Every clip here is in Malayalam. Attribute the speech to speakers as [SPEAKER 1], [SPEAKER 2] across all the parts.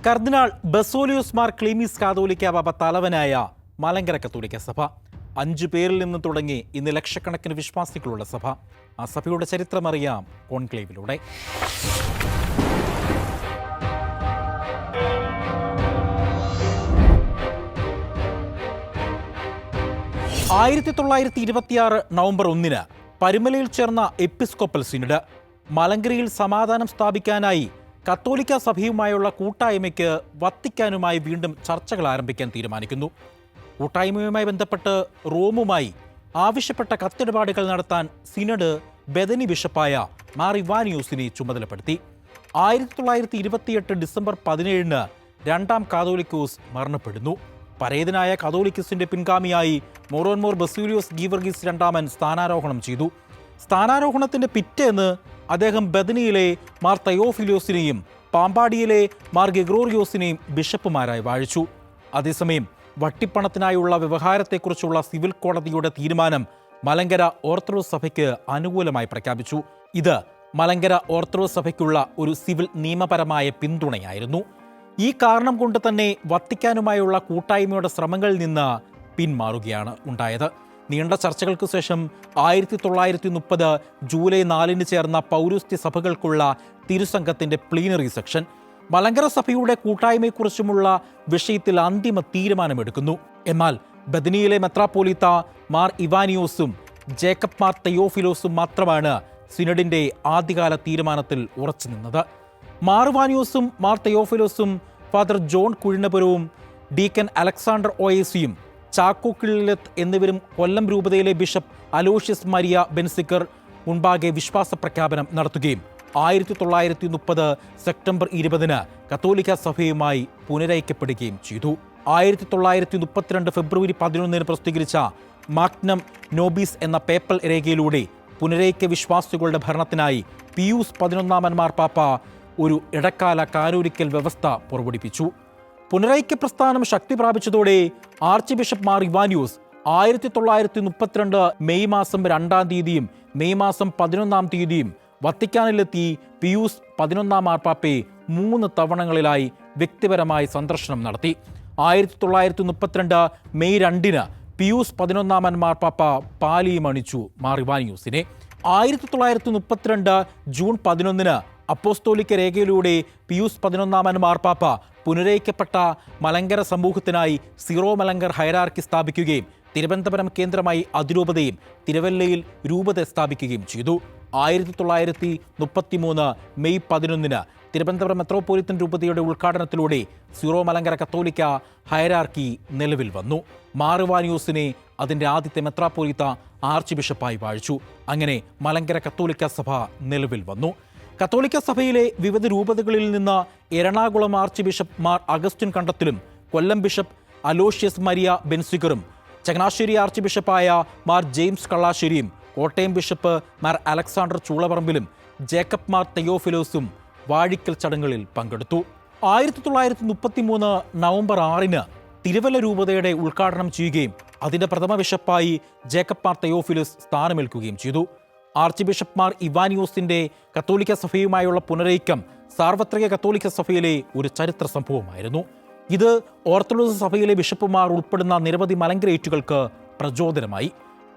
[SPEAKER 1] കർദിനാൾ ബസോലിയോസ് മാർ ക്ലീമീസ് കാതോലിക്ക ബാബ തലവനായ മലങ്കര കത്തോലിക്ക സഭ 5 പേരിൽ നിന്ന് തുടങ്ങി ഇന്ന് ലക്ഷക്കണക്കിന് വിശ്വാസികളുള്ള സഭ. ആ സഭയുടെ ചരിത്രമറിയാം കോൺക്ലേവിലൂടെ. നവംബർ 1 പരുമലയിൽ ചേർന്ന എപ്പിസ്കോപ്പൽ സിനഡ് മലങ്കരയിൽ സമാധാനം സ്ഥാപിക്കാനായി കത്തോലിക്ക സഭയുമായുള്ള കൂട്ടായ്മയ്ക്ക് വത്തിക്കാനുമായി വീണ്ടും ചർച്ചകൾ ആരംഭിക്കാൻ തീരുമാനിക്കുന്നു. കൂട്ടായ്മയുമായി ബന്ധപ്പെട്ട് റോമുമായി ആവശ്യപ്പെട്ട കത്തിടപാടുകൾ നടത്താൻ സിനഡ് ബെഥനി ബിഷപ്പായ മാർ ഇവാനിയോസിനെ ചുമതലപ്പെടുത്തി. 1928 ഡിസംബർ 17 രണ്ടാം കാതോലിക്കോസ് മരണപ്പെടുന്നു. പരേതനായ കാതോലിക്കസിന്റെ പിൻഗാമിയായി മോറോൻമോർ ബസൂലിയോസ് ഗീവർഗീസ് രണ്ടാമൻ സ്ഥാനാരോഹണം ചെയ്തു. സ്ഥാനാരോഹണത്തിന്റെ പിറ്റേന്ന് അദ്ദേഹം ബദനിയിലെ മാർ തയോഫിലോസിനെയും പാമ്പാടിയിലെ മാർ ഗെഗ്രോറിയോസിനെയും ബിഷപ്പുമാരായി വാഴിച്ചു. അതേസമയം വട്ടിപ്പണത്തിനായുള്ള വ്യവഹാരത്തെക്കുറിച്ചുള്ള സിവിൽ കോടതിയുടെ തീരുമാനം മലങ്കര ഓർത്തഡോക്സ് സഭയ്ക്ക് അനുകൂലമായി പ്രഖ്യാപിച്ചു. ഇത് മലങ്കര ഓർത്തഡോക്സ് സഭയ്ക്കുള്ള ഒരു സിവിൽ നിയമപരമായ പിന്തുണയായിരുന്നു. ഈ കാരണം കൊണ്ട് തന്നെ വത്തിക്കാനുമായുള്ള കൂട്ടായ്മയുടെ ശ്രമങ്ങളിൽ നിന്ന് പിന്മാറുകയാണ് ഉണ്ടായത്. നീണ്ട ചർച്ചകൾക്ക് ശേഷം 1930 ജൂലൈ 4 ചേർന്ന പൗരസ്ത്യ സഭകൾക്കുള്ള തിരുസംഘത്തിന്റെ പ്ലീനറി സെക്ഷൻ മലങ്കര സഭയുടെ കൂട്ടായ്മയെക്കുറിച്ചുമുള്ള വിഷയത്തിൽ അന്തിമ തീരുമാനമെടുക്കുന്നു. എന്നാൽ ബദനിയിലെ മെത്രാപ്പോലീത്ത മാർ ഇവാനിയോസും ജേക്കബ് മാർ തയോഫിലോസും മാത്രമാണ് സിനഡിന്റെ ആദ്യകാല തീരുമാനത്തിൽ ഉറച്ചു നിന്നത്. മാർ ഇവാനിയോസും മാർ തയോഫിലോസും ഫാദർ ജോൺ കുഴിനപുരവും ഡീക്കൻ അലക്സാണ്ടർ ഒയേസിയും ചാക്കോ കിള്ളിലത്ത് എന്നിവരും കൊല്ലം രൂപതയിലെ ബിഷപ്പ് അലോഷ്യസ് മരിയ ബെൻസിക്കർ മുൻപാകെ വിശ്വാസ പ്രഖ്യാപനം നടത്തുകയും 1930 സെപ്റ്റംബർ 20 കത്തോലിക്ക സഭയുമായി പുനരൈക്യപ്പെടുകയും ചെയ്തു. 1932 ഫെബ്രുവരി 11 പ്രസിദ്ധീകരിച്ച മാഗ്നം നോബീസ് എന്ന പേപ്പൽ രേഖയിലൂടെ പുനരൈക്യ വിശ്വാസികളുടെ ഭരണത്തിനായി പിയൂസ് 11 മാർപ്പാപ്പ ഒരു ഇടക്കാല കാനൂനിക്കൽ വ്യവസ്ഥ പുറപ്പെടുവിച്ചു. പുനരൈക്യ പ്രസ്ഥാനം ശക്തി പ്രാപിച്ചതോടെ archbishop Mar Ivanios 1932 May മാസം 2 മെയ് മാസം 11 വത്തിക്കാനിലെത്തി പിയൂസ് 11 മാർപ്പാപ്പയെ 3 തവണകളിലായി വ്യക്തിപരമായി സന്ദർശനം നടത്തി. 1932 മെയ് 2 പിയൂസ് 11 മാർപ്പാപ്പ പാലിയും അണിച്ചു മാർ ഇവാനിയോസിനെ. 1932 ജൂൺ 11 അപ്പോസ്തോലിക്ക രേഖയിലൂടെ പിയൂസ് 11 മാർപ്പാപ്പ പുനരൈക്യപ്പെട്ട മലങ്കര സമൂഹത്തിനായി സീറോ മലങ്കർ ഹൈറാർക്കി സ്ഥാപിക്കുകയും തിരുവനന്തപുരം കേന്ദ്രമായി അതിരൂപതയും തിരുവല്ലയിൽ രൂപത സ്ഥാപിക്കുകയും ചെയ്തു. 1933 മെയ് 11 തിരുവനന്തപുരം മെത്രോപൊളിറ്റൻ രൂപതയുടെ ഉദ്ഘാടനത്തിലൂടെ സീറോ മലങ്കര കത്തോലിക്ക ഹൈറാർക്കി നിലവിൽ വന്നു. മാർ ഇവാനിയോസിനെ അതിൻ്റെ ആദ്യത്തെ മെത്രാപ്പൊലീത്ത ആർച്ച് ബിഷപ്പായി വാഴിച്ചു. അങ്ങനെ മലങ്കര കത്തോലിക്ക സഭ നിലവിൽ വന്നു. കത്തോലിക്ക സഭയിലെ വിവിധ രൂപതകളിൽ നിന്ന് Ernakulam archbishop Mar Augustine കണ്ടത്തിലും കൊല്ലം ബിഷപ്പ് അലോഷ്യസ് മരിയ ബെൻസിക്കറും ചങ്ങനാശ്ശേരി ആർച്ച് ബിഷപ്പായ മാർ ജെയിംസ് കള്ളാശ്ശേരിയും കോട്ടയം ബിഷപ്പ് മാർ അലക്സാണ്ടർ ചൂളപറമ്പിലും ജേക്കബ് മാർ തയോഫിലോസും വാഴിക്കൽ ചടങ്ങുകളിൽ പങ്കെടുത്തു. 1933 നവംബർ 6 തിരുവല്ല രൂപതയുടെ ഉദ്ഘാടനം ചെയ്യുകയും അതിൻ്റെ പ്രഥമ ബിഷപ്പായി ജേക്കബ് മാർ തയോഫിലോസ് സ്ഥാനമേൽക്കുകയും ചെയ്തു. ആർച്ച് ബിഷപ്പ് മാർ ഇവാനിയോസിന്റെ കത്തോലിക്ക സഭയുമായുള്ള പുനരൈക്യം സാർവത്രിക കത്തോലിക്ക സഭയിലെ ഒരു ചരിത്ര സംഭവമായിരുന്നു. ഇത് ഓർത്തഡോക്സ് സഭയിലെ ബിഷപ്പുമാർ ഉൾപ്പെടുന്ന നിരവധി മലങ്കരേറ്റുകൾക്ക് പ്രചോദനമായി.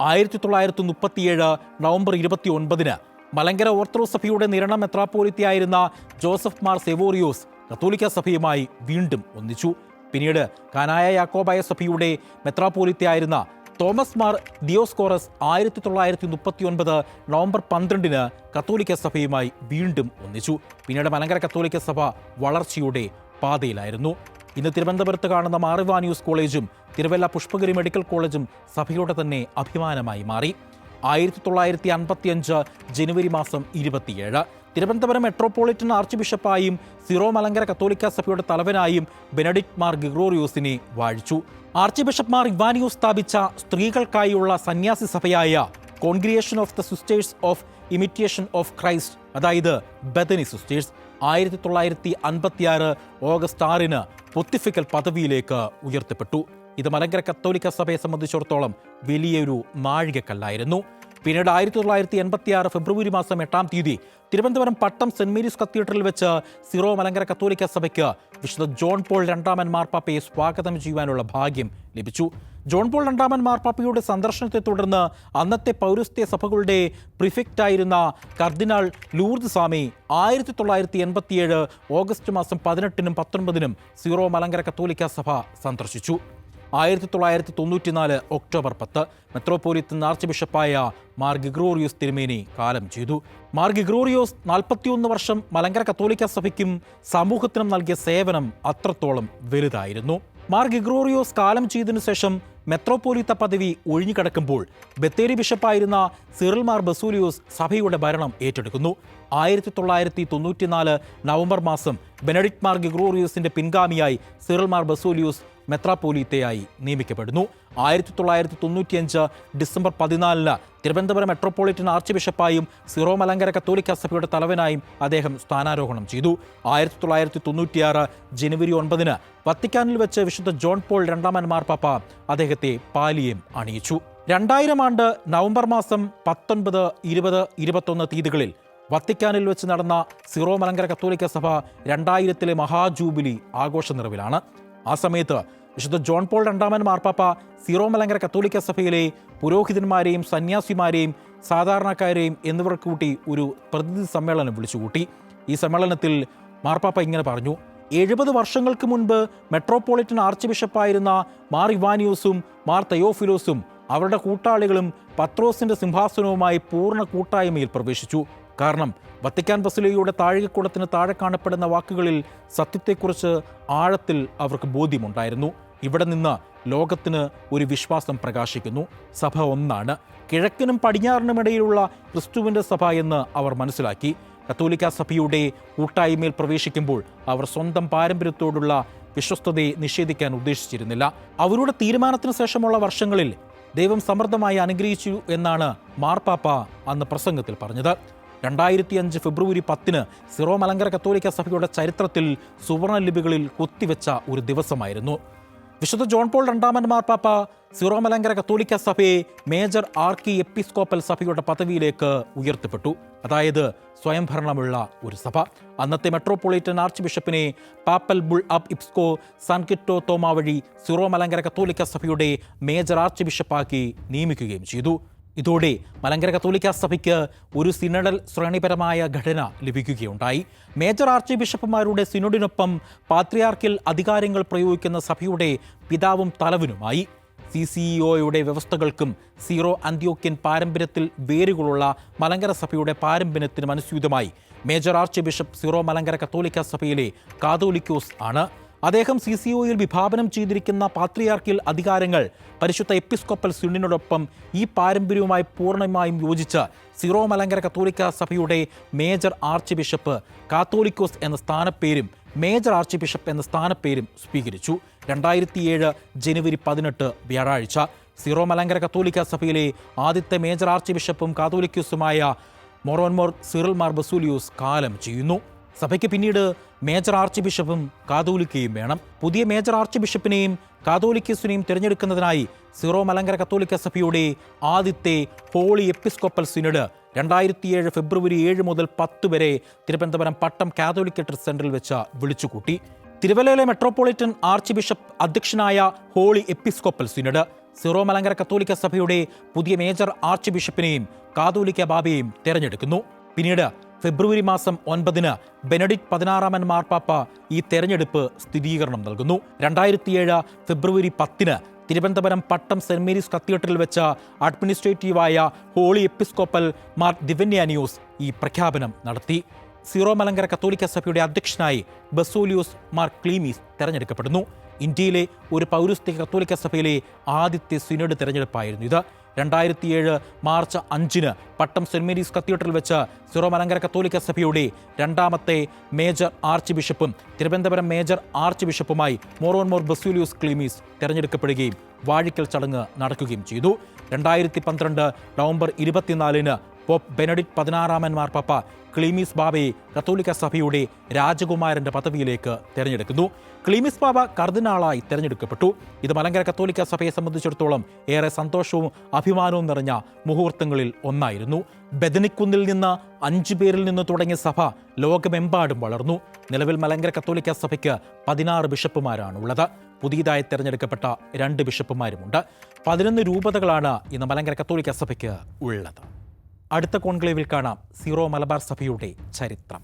[SPEAKER 1] 1937 നവംബർ 29 മലങ്കര ഓർത്തഡോക്സ് സഭയുടെ നിരണ മെത്രാപ്പോലിത്തയായിരുന്ന ജോസഫ് മാർ സെവോറിയോസ് കത്തോലിക്ക സഭയുമായി വീണ്ടും ഒന്നിച്ചു. പിന്നീട് കാനായ യാക്കോബായ സഭയുടെ മെത്രാപ്പോലിത്തയായിരുന്ന തോമസ് മാർ ദിയോസ്കോറസ് 1939 നവംബർ 12 കത്തോലിക്ക സഭയുമായി വീണ്ടും ഒന്നിച്ചു. പിന്നീട് മലങ്കര കത്തോലിക്ക സഭ വളർച്ചയുടെ പാതയിലായിരുന്നു. ഇന്ന് തിരുവനന്തപുരത്ത് കാണുന്ന മാർ ഇവാനിയോസ് കോളേജും തിരുവല്ല പുഷ്പഗിരി മെഡിക്കൽ കോളേജും സഭയുടെ തന്നെ അഭിമാനമായി മാറി. 1955 ജനുവരി മാസം 27 തിരുവനന്തപുരം മെട്രോപൊളിറ്റൻ ആർച്ച് ബിഷപ്പായും സീറോ മലങ്കര കത്തോലിക്ക സഭയുടെ തലവനായും ബെനഡിക്ട് മാർ ഗിഗ്രോറിയോസിനെ വാഴിച്ചു. ആർച്ച് ബിഷപ്പ് മാർ ഇവാനിയോസ് സ്ഥാപിച്ച സ്ത്രീകൾക്കായുള്ള സന്യാസി സഭയായ congregation of the sisters of imitation of Christ, അതായത് ബെഥനി സിസ്റ്റേഴ്സ്, 1956 ഓഗസ്റ്റ് 6 പൊത്തിഫിക്കൽ പദവിയിലേക്ക് ഉയർത്തപ്പെട്ടു. ഇത് മലങ്കര കത്തോലിക്ക സഭയെ സംബന്ധിച്ചിടത്തോളം വലിയൊരു നാഴികക്കല്ലായിരുന്നു. പിന്നീട് 1986 ഫെബ്രുവരി മാസം 8-ാം തീയതി തിരുവനന്തപുരം പട്ടം സെന്റ് മേരീസ് കത്തീഡ്രലിൽ വെച്ച് സീറോ മലങ്കര കത്തോലിക്ക സഭയ്ക്ക് വിശുദ്ധ ജോൺ പോൾ രണ്ടാമൻ മാർപ്പാപ്പയെ സ്വാഗതം ചെയ്യുവാനുള്ള ഭാഗ്യം ലഭിച്ചു. ജോൺ പോൾ രണ്ടാമൻ മാർപ്പാപ്പയുടെ സന്ദർശനത്തെ തുടർന്ന് അന്നത്തെ പൗരസ്ത്യ സഭകളുടെ പ്രിഫെക്റ്റായിരുന്ന കർദിനാൾ ലൂർദ് സ്വാമി 1987 ഓഗസ്റ്റ് മാസം 18-നും 19-നും സീറോ മലങ്കര കത്തോലിക്ക സഭ സന്ദർശിച്ചു. 1994 ഒക്ടോബർ 10 മെത്രോപൊലിത്തൻ ആർച്ച് ബിഷപ്പായ മാർ ഗ്രിഗോറിയോസ് തിരുമേനി കാലം ചെയ്തു. മാർ ഗ്രിഗോറിയോസ് 41 വർഷം മലങ്കര കത്തോലിക്ക സഭയ്ക്കും സമൂഹത്തിനും നൽകിയ സേവനം അത്രത്തോളം വലുതായിരുന്നു. മാർ ഗ്രിഗോറിയോസ് കാലം ചെയ്തതിനു ശേഷം മെത്രോപൊലിത്ത പദവി ഒഴിഞ്ഞുകിടക്കുമ്പോൾ ബത്തേരി ബിഷപ്പായിരുന്ന സിറിൽ മാർ ബസൂലിയോസ് സഭയുടെ ഭരണം ഏറ്റെടുക്കുന്നു. 1994 നവംബർ മാസം ബെനഡിക്ട് മാർ ഗ്രിഗോറിയോസിന്റെ പിൻഗാമിയായി സിറിൽ മാർ ബസൂലിയോസ് മെത്രാപോലീത്തയായി നിയമിക്കപ്പെടുന്നു. 1995 ഡിസംബർ 14 തിരുവനന്തപുരം മെട്രോപൊളിറ്റൻ ആർച്ച് ബിഷപ്പായും സീറോ മലങ്കര കത്തോലിക്ക സഭയുടെ തലവനായും അദ്ദേഹം സ്ഥാനാരോഹണം ചെയ്തു. 1996 ജനുവരി 9 വത്തിക്കാനിൽ വെച്ച് വിശുദ്ധ ജോൺ പോൾ രണ്ടാമൻ മാർപ്പാപ്പ അദ്ദേഹത്തെ പാലിയം അണിയിച്ചു. 2000 ആണ്ട് നവംബർ മാസം 19, 20, 21 തീയതികളിൽ വത്തിക്കാനിൽ വെച്ച് നടന്ന സീറോ മലങ്കര കത്തോലിക്ക സഭ 2000-ലെ മഹാജൂബിലി ആഘോഷ നിറവിലാണ്. ആ സമയത്ത് വിശുദ്ധ ജോൺ പോൾ രണ്ടാമൻ മാർപ്പാപ്പ സീറോ മലങ്കര കത്തോലിക്ക സഭയിലെ പുരോഹിതന്മാരെയും സന്യാസിമാരെയും സാധാരണക്കാരെയും എന്നിവർ കൂട്ടി ഒരു പ്രതിനിധി സമ്മേളനം വിളിച്ചുകൂട്ടി. ഈ സമ്മേളനത്തിൽ മാർപ്പാപ്പ ഇങ്ങനെ പറഞ്ഞു: 70 വർഷങ്ങൾക്ക് മുൻപ് മെട്രോപൊളിറ്റൻ ആർച്ച് ബിഷപ്പായിരുന്ന മാർ ഇവാനിയോസും മാർ തെയോഫിലോസും അവരുടെ കൂട്ടാളികളും പത്രോസിന്റെ സിംഹാസനവുമായി പൂർണ്ണ കൂട്ടായ്മയിൽ പ്രവേശിച്ചു. കാരണം വത്തിക്കാൻ ബസിലിക്കയുടെ താഴികക്കുടത്തിന് താഴെ കാണപ്പെടുന്ന വാക്കുകളിൽ സത്യത്തെക്കുറിച്ച് ആഴത്തിൽ അവർക്ക് ബോധ്യമുണ്ടായിരുന്നു. ഇവിടെ നിന്ന് ലോകത്തിന് ഒരു വിശ്വാസം പ്രകാശിക്കുന്നു. സഭ ഒന്നാണ്, കിഴക്കിനും പടിഞ്ഞാറിനുമിടയിലുള്ള ക്രിസ്തുവിൻ്റെ സഭ എന്ന് അവർ മനസ്സിലാക്കി. കത്തോലിക്ക സഭയുടെ കൂട്ടായ്മയിൽ പ്രവേശിക്കുമ്പോൾ അവർ സ്വന്തം പാരമ്പര്യത്തോടുള്ള വിശ്വസ്തതയെ നിഷേധിക്കാൻ ഉദ്ദേശിച്ചിരുന്നില്ല. അവരുടെ തീരുമാനത്തിന് ശേഷമുള്ള വർഷങ്ങളിൽ ദൈവം സമൃദ്ധമായി അനുഗ്രഹിച്ചു എന്നാണ് മാർപ്പാപ്പ അന്ന് പ്രസംഗത്തിൽ പറഞ്ഞത്. 2005 ഫെബ്രുവരി 10 സീറോ മലങ്കര കത്തോലിക്ക സഭയുടെ ചരിത്രത്തിൽ സുവർണ ലിപികളിൽ കൊത്തിവെച്ച ഒരു ദിവസമായിരുന്നു. വിശുദ്ധ ജോൺ പോൾ രണ്ടാമൻ മാർപ്പാപ്പ സീറോ മലങ്കര കത്തോലിക്ക സഭയെ മേജർ ആർക്കി എപ്പിസ്കോപ്പൽ സഭയുടെ പദവിയിലേക്ക് ഉയർത്തപ്പെട്ടു. അതായത് സ്വയംഭരണമുള്ള ഒരു സഭ. അന്നത്തെ മെട്രോപൊളിറ്റൻ ആർച്ച് ബിഷപ്പിനെ പാപ്പൽ ബുൾ അബ് ഇപ്സ്കോ സാൻകിറ്റോ തോമ വഴി സീറോ മലങ്കര കത്തോലിക്ക സഭയുടെ മേജർ ആർച്ച് ബിഷപ്പാക്കി നിയമിക്കുകയും ചെയ്തു. ഇതോടെ മലങ്കര കത്തോലിക്ക സഭയ്ക്ക് ഒരു സിനഡൽ ശ്രേണിപരമായ ഘടന ലഭിക്കുകയുണ്ടായി. മേജർ ആർച്ച് ബിഷപ്പുമാരുടെ സിനഡിനൊപ്പം പാത്രിയാർക്കിൽ അധികാരങ്ങൾ പ്രയോഗിക്കുന്ന സഭയുടെ പിതാവും തലവനുമായി. CCEOയുടെ വ്യവസ്ഥകൾക്കും സീറോ അന്ത്യോക്യൻ പാരമ്പര്യത്തിൽ വേരുകളുള്ള മലങ്കര സഭയുടെ പാരമ്പര്യത്തിനും അനുസ്യൂതമായി major archbishop Syro Malankara കത്തോലിക്ക സഭയിലെ കാതോലിക്കോസ് ആണ്. അദ്ദേഹം CCOയിൽ വിഭാവനം ചെയ്തിരിക്കുന്ന പാത്രിയാർക്കിൽ അധികാരങ്ങൾ പരിശുദ്ധ എപ്പിസ്കോപ്പൽ സിനഡിനോടൊപ്പം ഈ പാരമ്പര്യവുമായി പൂർണ്ണമായും യോജിച്ച് സീറോ മലങ്കര കത്തോലിക്ക സഭയുടെ മേജർ ആർച്ച് ബിഷപ്പ് കാത്തോലിക്കോസ് എന്ന സ്ഥാനപ്പേരും മേജർ ആർച്ച് ബിഷപ്പ് എന്ന സ്ഥാനപ്പേരും സ്വീകരിച്ചു. 2007 ജനുവരി 18 വ്യാഴാഴ്ച സീറോ മലങ്കര കത്തോലിക്ക സഭയിലെ ആദ്യത്തെ മേജർ ആർച്ച് ബിഷപ്പും കാത്തോലിക്കോസുമായ മോറോൻമോർ സിറിൽ മാർ ബസൂലിയോസ് കാലം ചെയ്യുന്നു. സഭയ്ക്ക് പിന്നീട് മേജർ ആർച്ച് ബിഷപ്പും കാതോലിക്കയും വേണം. പുതിയ മേജർ ആർച്ച് ബിഷപ്പിനെയും കാതോലിക്കസിനെയും തിരഞ്ഞെടുക്കുന്നതിനായി സീറോ മലങ്കര കത്തോലിക്ക സഭയുടെ ആദ്യത്തെ ഹോളി എപ്പിസ്കോപ്പൽ സിനഡ് 2007 ഫെബ്രുവരി 7 മുതൽ 10 വരെ തിരുവനന്തപുരം പട്ടം കാതോലിക്കറ്റ് സെന്ററിൽ വെച്ച് വിളിച്ചുകൂട്ടി. തിരുവല്ലയിലെ മെട്രോപൊളിറ്റൻ ആർച്ച് ബിഷപ്പ് അധ്യക്ഷനായ holy episcopal synod Syro Malankara കത്തോലിക്ക സഭയുടെ പുതിയ മേജർ ആർച്ച് ബിഷപ്പിനെയും കാതോലിക്ക ബാബയെയും തിരഞ്ഞെടുക്കുന്നു. പിന്നീട് ഫെബ്രുവരി മാസം 9 ബെനഡിക്ട് 16 മാർപ്പാപ്പ ഈ തെരഞ്ഞെടുപ്പ് സ്ഥിരീകരണം നൽകുന്നു. 2007 ഫെബ്രുവരി 10 തിരുവനന്തപുരം പട്ടം സെന്റ് മേരീസ് കത്തീഡ്രലിൽ വെച്ച് അഡ്മിനിസ്ട്രേറ്റീവായ ഹോളി എപ്പിസ്കോപ്പൽ മാർ ദിവന്യാനിയോസ് ഈ പ്രഖ്യാപനം നടത്തി. സീറോ മലങ്കര കത്തോലിക്ക സഭയുടെ അധ്യക്ഷനായി ബസൂലിയോസ് മാർ ക്ലീമീസ് തെരഞ്ഞെടുക്കപ്പെടുന്നു. ഇന്ത്യയിലെ ഒരു പൗരസ്ത്യ കത്തോലിക്ക സഭയിലെ ആദ്യത്തെ സിനഡ് തെരഞ്ഞെടുപ്പായിരുന്നു ഇത്. 2007 മാർച്ച് 5 പട്ടം സെന്റ് മേരീസ് കത്തീഡ്രലിൽ വെച്ച് സീറോ മലങ്കര കത്തോലിക്ക സഭയുടെ രണ്ടാമത്തെ മേജർ ആർച്ച് ബിഷപ്പും തിരുവനന്തപുരം മേജർ ആർച്ച് ബിഷപ്പുമായി മോറോൻമോർ ബസൂലിയോസ് ക്ലീമീസ് തെരഞ്ഞെടുക്കപ്പെടുകയും വാഴിക്കൽ ചടങ്ങ് നടക്കുകയും ചെയ്തു. 2012 നവംബർ 24 പോപ്പ് ബെനഡിക്ട് 16 മാർപ്പാപ്പ ക്ലീമീസ് ബാബയെ കത്തോലിക്ക സഭയുടെ രാജകുമാരന്റെ പദവിയിലേക്ക് തെരഞ്ഞെടുക്കുന്നു. ക്ലീമീസ് ബാബ കർദിനാളായി തെരഞ്ഞെടുക്കപ്പെട്ടു. ഇത് മലങ്കര കത്തോലിക്ക സഭയെ സംബന്ധിച്ചിടത്തോളം ഏറെ സന്തോഷവും അഭിമാനവും നിറഞ്ഞ മുഹൂർത്തങ്ങളിൽ ഒന്നായിരുന്നു. ബദനിക്കുന്നിൽ നിന്ന് 5 പേരിൽ നിന്ന് തുടങ്ങിയ സഭ ലോകമെമ്പാടും വളർന്നു. നിലവിൽ മലങ്കര കത്തോലിക്ക സഭയ്ക്ക് 16 ബിഷപ്പുമാരാണുള്ളത്. പുതിയതായി തെരഞ്ഞെടുക്കപ്പെട്ട 2 ബിഷപ്പുമാരുമുണ്ട്. 11 രൂപതകളാണ് ഇന്ന് മലങ്കര കത്തോലിക്ക സഭയ്ക്ക് ഉള്ളത്. അടുത്ത കോൺക്ലേവിൽ കാണാം സീറോ മലബാർ സഭയുടെ ചരിത്രം.